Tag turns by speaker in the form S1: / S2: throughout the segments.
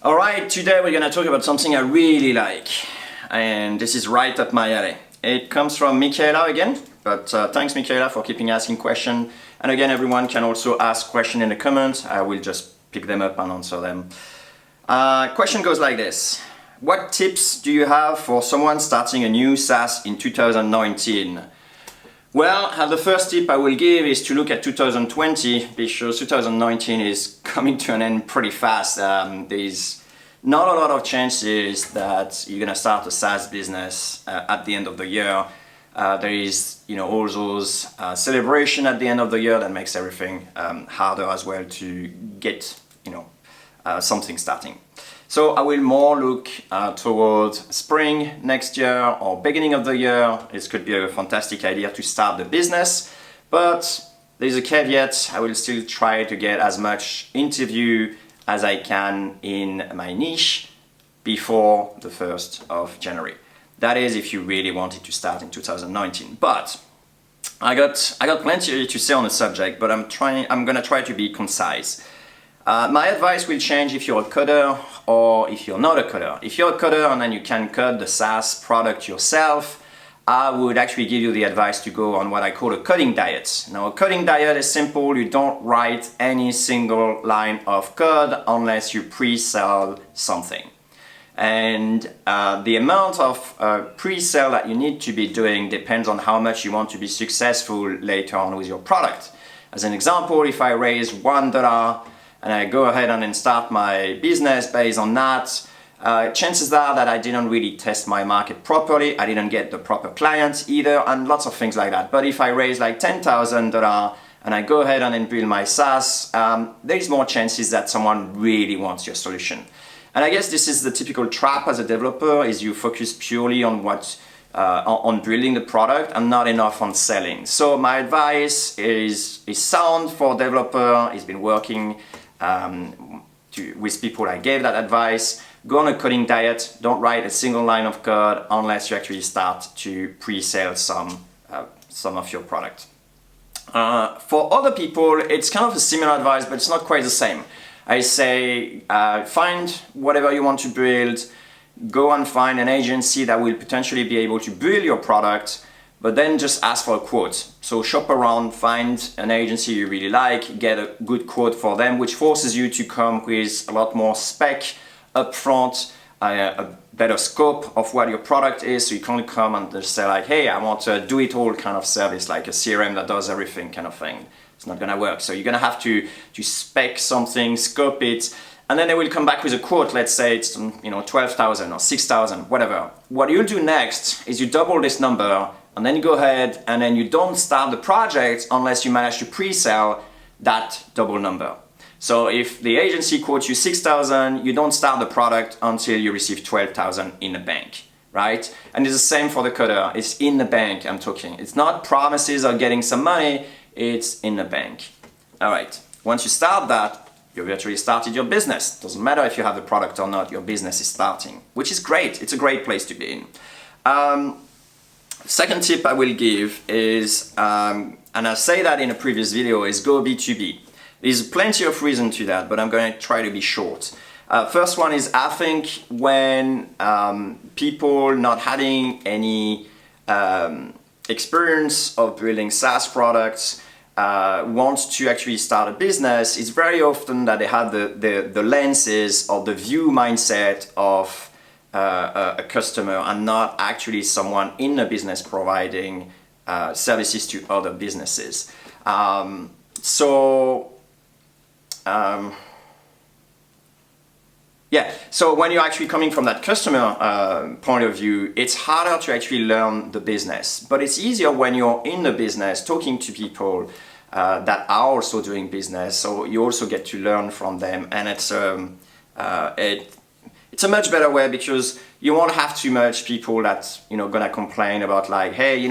S1: Alright, today we're gonna talk about something I really like, and this is right up my alley. It comes from Michaela again, but thanks Michaela for keeping asking questions. And again, everyone can also ask questions in the comments. I will just pick them up and answer them. Question goes like this. What tips do you have for someone starting a new SaaS in 2019? Well, the first tip I will give is to look at 2020 because 2019 is coming to an end pretty fast. There's not a lot of chances that you're gonna start a SaaS business at the end of the year. There is, all those celebration at the end of the year that makes everything harder as well to get, something starting. So I will more look towards spring next year or beginning of the year. This could be a fantastic idea to start the business, but there's a caveat. I will still try to get as much interview as I can in my niche before the 1st of January. That is if you really wanted to start in 2019. But I got plenty to say on the subject, but I'm gonna try to be concise. My advice will change if you're a coder or if you're not a coder. If you're a coder and then you can code the SaaS product yourself, I would actually give you the advice to go on what I call a coding diet. Now, a coding diet is simple. You don't write any single line of code unless you pre-sell something. And the amount of pre-sale that you need to be doing depends on how much you want to be successful later on with your product. As an example, if I raise $1 and I go ahead and then start my business based on that, chances are that I didn't really test my market properly, I didn't get the proper clients either, and lots of things like that. But if I raise like $10,000 and I go ahead and then build my SaaS, there is more chances that someone really wants your solution. And I guess this is the typical trap as a developer, is you focus purely on on building the product and not enough on selling. So my advice is sound for developer. It's been working with people I gave that advice. Go on a coding diet. Don't write a single line of code unless you actually start to pre-sell some of your product. For other people, it's kind of a similar advice, but it's not quite the same. I say find whatever you want to build, go and find an agency that will potentially be able to build your product, but then just ask for a quote. So shop around, find an agency you really like, get a good quote for them, which forces you to come with a lot more spec upfront, a better scope of what your product is, so you can't come and just say like, hey, I want a do-it-all kind of service, like a CRM that does everything kind of thing. It's not gonna work. So you're gonna have to spec something, scope it, and then they will come back with a quote. Let's say it's 12,000 or 6,000, whatever. What you'll do next is you double this number, and then you go ahead and then you don't start the project unless you manage to pre-sell that double number. So if the agency quotes you 6,000, you don't start the product until you receive 12,000 in the bank, right? And it's the same for the coder. It's in the bank I'm talking. It's not promises of getting some money, it's in the bank. All right, once you start that, you've virtually started your business. Doesn't matter if you have the product or not, your business is starting, which is great. It's a great place to be in. Second tip I will give is, and I say that in a previous video, is go B2B. There's plenty of reason to that, but I'm going to try to be short. First one is, I think when people not having any experience of building SaaS products want to actually start a business, it's very often that they have the lenses or the view mindset of a customer and not actually someone in a business providing services to other businesses. So when you're actually coming from that customer point of view, it's harder to actually learn the business. But it's easier when you're in the business, talking to people that are also doing business, so you also get to learn from them, and it's a much better way because you won't have too much people that gonna complain about like, hey,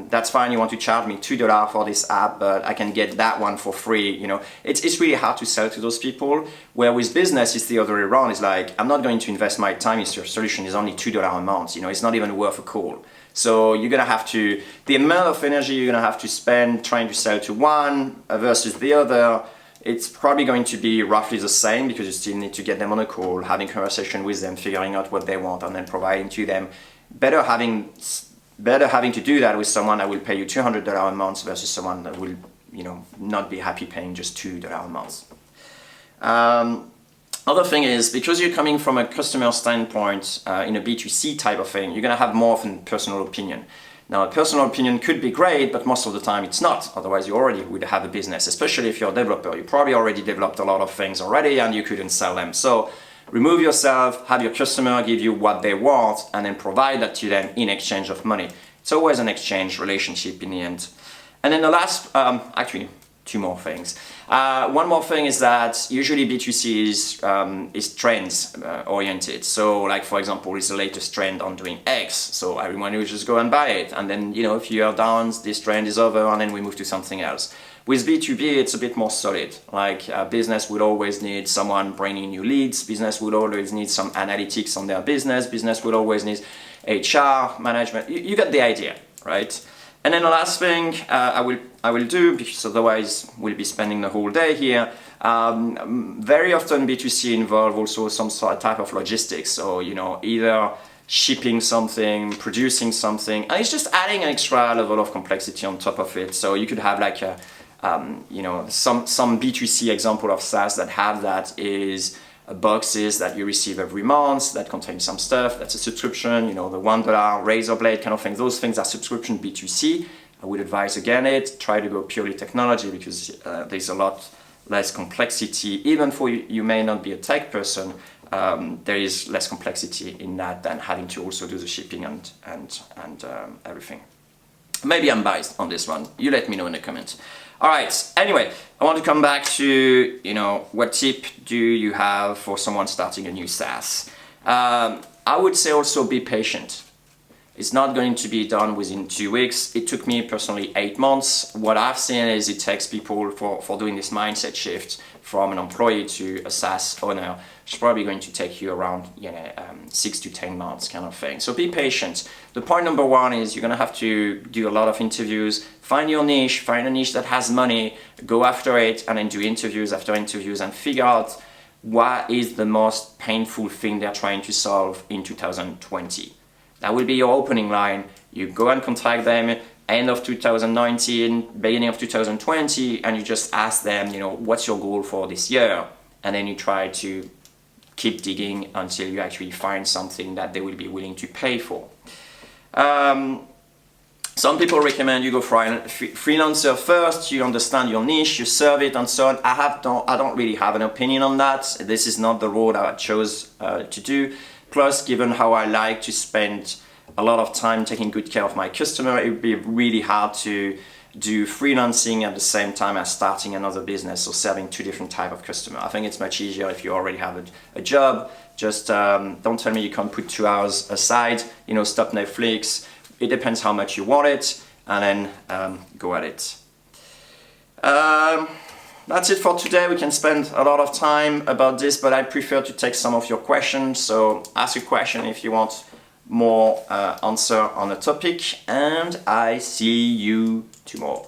S1: that's fine, you want to charge me $2 for this app, but I can get that one for free. It's really hard to sell to those people. Where with business, it's the other way around. It's like, I'm not going to invest my time if your solution is only $2 a month. It's not even worth a call. So you're gonna have to, the amount of energy you're gonna have to spend trying to sell to one versus the other, it's probably going to be roughly the same because you still need to get them on a call, having conversation with them, figuring out what they want, and then providing to them. Better having to do that with someone that will pay you $200 a month versus someone that will, not be happy paying just $2 a month. Other thing is, because you're coming from a customer standpoint in a B2C type of thing, you're going to have more of a personal opinion. Now, a personal opinion could be great, but most of the time it's not. Otherwise, you already would have a business, especially if you're a developer. You probably already developed a lot of things already and you couldn't sell them. So remove yourself, have your customer give you what they want, and then provide that to them in exchange of money. It's always an exchange relationship in the end. And then the last, actually, two more things. One more thing is that usually B2C is trends oriented. So like, for example, it's the latest trend on doing X. So everyone will just go and buy it. And then, a few years down, this trend is over and then we move to something else. With B2B, it's a bit more solid. Like business would always need someone bringing new leads. Business would always need some analytics on their business. Business would always need HR, management. You get the idea, right? And then the last thing I will do, because otherwise we'll be spending the whole day here. Very often B2C involve also some sort of type of logistics. So, either shipping something, producing something, and it's just adding an extra level of complexity on top of it. So you could have like some B2C example of SaaS that have that is boxes that you receive every month that contain some stuff. That's a subscription, the $1 razor blade kind of thing. Those things are subscription B2C. I would advise again try to go purely technology because there's a lot less complexity. Even for you may not be a tech person, there is less complexity in that than having to also do the shipping and everything. Maybe I'm biased on this one. You let me know in the comments. All right, anyway, I want to come back to, what tip do you have for someone starting a new SaaS? I would say also be patient. It's not going to be done within 2 weeks. It took me personally 8 months. What I've seen is it takes people for doing this mindset shift from an employee to a SaaS owner. It's probably going to take you around 6 to 10 months kind of thing. So be patient. The point number one is you're going to have to do a lot of interviews, find your niche, find a niche that has money, go after it, and then do interviews after interviews and figure out what is the most painful thing they're trying to solve in 2020. That will be your opening line. You go and contact them end of 2019, beginning of 2020, and you just ask them, what's your goal for this year? And then you try to keep digging until you actually find something that they will be willing to pay for. Some people recommend you go for a freelancer first, you understand your niche, you serve it and so on. I don't really have an opinion on that. This is not the road I chose to do. Plus, given how I like to spend a lot of time taking good care of my customer, it would be really hard to do freelancing at the same time as starting another business or serving two different types of customer. I think it's much easier if you already have a job. Just don't tell me you can't put 2 hours aside, stop Netflix. It depends how much you want it, and then go at it. That's it for today. We can spend a lot of time about this, but I prefer to take some of your questions. So ask a question if you want more answer on a topic, and I see you tomorrow.